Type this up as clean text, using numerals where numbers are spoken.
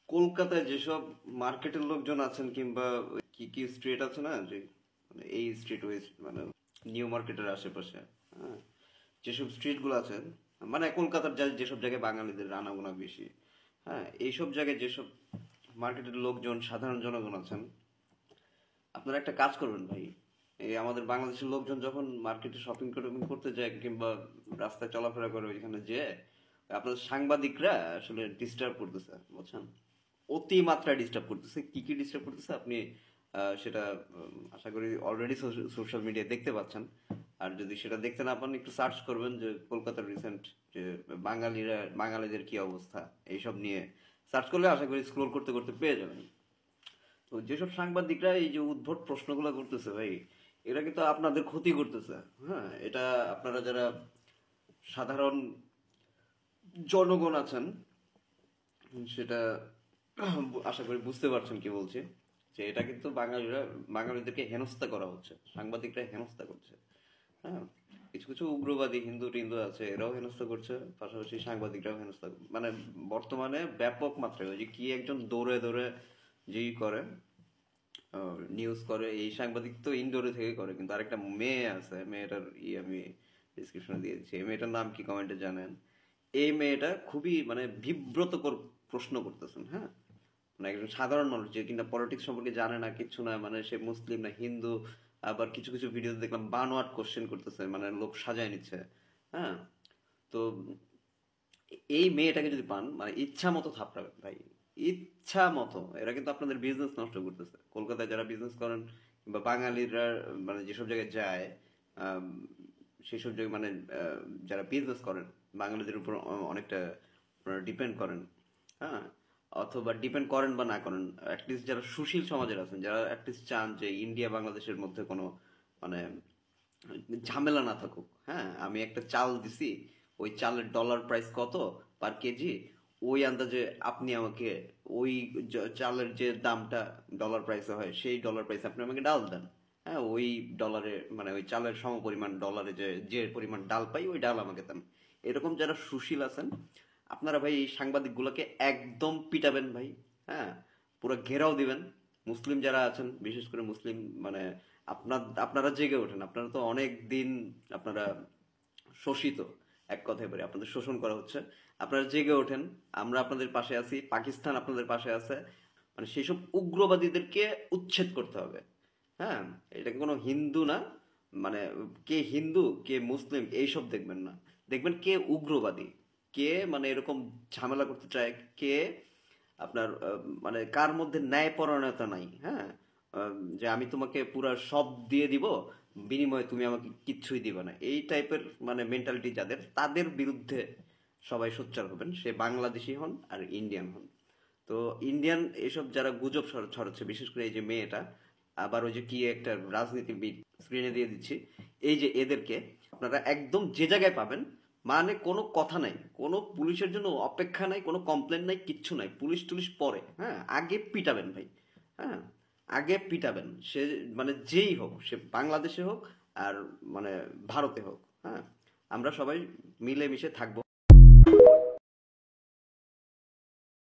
কলকাতায় যেসব মার্কেটের লোকজন আছেন কিংবা কি কি স্ট্রিট আছে না যে মানে এই স্ট্রিট ওই মানে নিউ মার্কেটের আশেপাশে, হ্যাঁ, যেসব স্ট্রিটগুলো আছে, মানে কলকাতার যেসব জায়গায় বাঙালিদের আনাগোনা বেশি, হ্যাঁ, এইসব জায়গায় যেসব মার্কেটের লোকজন সাধারণ জনগণ আছেন, আপনারা একটা কাজ করবেন ভাই। এই আমাদের বাংলাদেশের লোকজন যখন মার্কেটে শপিং করতে যায় কিংবা রাস্তায় চলাফেরা করে ওইখানে যে আপনাদের সাংবাদিকরা আসলে ডিস্টার্ব করতেছে, বুঝছেন? অতিমাত্রায় ডিস্টার্ব করতেছে। কি কি ডিস্টার্ব করতেছে আপনি সেটা আশা করি অলরেডি সোশ্যাল মিডিয়ায় দেখতে পাচ্ছেন। আর যদি সেটা দেখতে না পান একটু সার্চ করবেন যে কলকাতার রিসেন্ট যে বাঙালিদের কি অবস্থা এইসব নিয়ে সার্চ করলে আশা করি স্ক্রোল করতে করতে পেয়ে যাবেন। তো যেসব সাংবাদিকরা এই যে উদ্ভট প্রশ্নগুলো করতেছে ভাই, এরা কিন্তু আপনাদের ক্ষতি করতেছে। হ্যাঁ, এটা আপনারা যারা সাধারণ জনগণ আছেন সেটা আশা করি বুঝতে পারছেন কি বলছি। যে এটা কিন্তু বাঙালিদেরকে হেনস্থা করা হচ্ছে, সাংবাদিকরা হেনস্থা করছে। হ্যাঁ, কিছু কিছু উগ্রবাদী হিন্দু টিন্দু আছে, এরাও হেনস্থা করছে, পাশাপাশি সাংবাদিকরাও হেনস্থা মানে বর্তমানে ব্যাপক মাত্রায় ওই যে কি একজন দৌড়ে দৌড়ে যেই করে নিউজ করে, এই সাংবাদিক তো ইনডোরে থেকে করে, কিন্তু আরেকটা মেয়ে আছে, মেয়েটার আমি ডিসক্রিপশনে দিয়ে দিচ্ছি। এই মেয়েটার নাম কি কমেন্টে জানেন? এই মেয়েটা খুবই মানে বিব্রতকর প্রশ্ন করতেছেন। হ্যাঁ, মানে একজন সাধারণ মানুষ যে কিনা পলিটিক্স সম্পর্কে জানে না, কিচ্ছু না, মানে সে মুসলিম না হিন্দু, আবার কিছু কিছু ভিডিওতে দেখলাম বানোয়াট কোশ্চেন করতেছে, মানে লোক সাজায় নিচ্ছে। হ্যাঁ, তো এই মেয়েটাকে যদি পান মানে ইচ্ছা মতো থাপড়াবেন ভাই, ইচ্ছা মতো। এরা কিন্তু আপনাদের বিজনেস নষ্ট করতেছে। কলকাতায় যারা বিজনেস করেন বা বাঙালিরা মানে যেসব জায়গায় যায়, আম, সেসব জায়গায় মানে যারা বিজনেস করেন বাঙালিদের উপর অনেকটা ডিপেন্ড করেন। হ্যাঁ, অথবা ডিপেন্ড করেন বা না করেন, অ্যাটলিস্ট যারা সুশীল সমাজের আছেন, যারা অ্যাটলিস্ট চান যে ইন্ডিয়া বাংলাদেশের মধ্যে কোনো মানে ঝামেলা না থাকুক। হ্যাঁ, আমি একটা চাল দিছি, ওই চালের ডলার প্রাইস কত পার কেজি, ওই আন্দাজে আপনি আমাকে ওই চালের যে দামটা ডলার প্রাইসে হয় সেই ডলার প্রাইসে আপনি আমাকে ডাল দেন। হ্যাঁ, ওই ডলারে মানে ওই চালের সমপরিমাণ ডলারে যে যে পরিমাণ ডাল পাই ওই ডাল আমাকে দেন। এরকম যারা সুশীল আছেন আপনারা ভাই এই সাংবাদিকগুলোকে একদম পিটাবেন ভাই। হ্যাঁ, পুরো ঘেরাও দিবেন। মুসলিম যারা আছেন বিশেষ করে মুসলিম মানে আপনারা জেগে ওঠেন, আপনারা তো অনেক দিন আপনারা শোষিত, এক কথায় বলি আপনাদের শোষণ করা হচ্ছে। আপনারা জেগে ওঠেন, আমরা আপনাদের পাশে আছি, পাকিস্তান আপনাদের পাশে আছে। মানে সেই সব উগ্রবাদীদেরকে উচ্ছেদ করতে হবে। হ্যাঁ, এটা কোনো হিন্দু না, মানে কে হিন্দু কে মুসলিম এইসব দেখবেন না, দেখবেন কে উগ্রবাদী, কে মানে এরকম ঝামেলা করতে চায়, কে আপনার মানে কার মধ্যে ন্যায়পরায়ণতা নাই। হ্যাঁ, যে আমি তোমাকে পুরো সব দিয়ে দিব, বিনিময়ে তুমি আমাকে কিচ্ছুই দিবে না, এই টাইপের মানে মেন্টালিটি যাদের, তাদের বিরুদ্ধে সবাই সোচ্চার হবেন, সে বাংলাদেশি হন আর ইন্ডিয়ান হন। তো ইন্ডিয়ান এসব যারা গুজব ছড়াচ্ছে, বিশেষ করে এই যে মেয়েটা, আবার ওই যে কি একটা রাজনীতিবিদ, স্ক্রিনে দিয়ে দিচ্ছি, এই যে এদেরকে আপনারা একদম যে জায়গায় পাবেন, মানে কোনো কথা নাই, কোনো পুলিশের জন্য অপেক্ষা নাই, কোনো কমপ্লেন নাই, কিচ্ছু নাই, পুলিশ টুলিশ পরে। হ্যাঁ, আগে পিটাবেন ভাই। হ্যাঁ, আগে পিটাবেন, সে মানে যেই হোক, সে বাংলাদেশে হোক আর মানে ভারতে হোক। হ্যাঁ, আমরা সবাই মিলেমিশে থাকবো।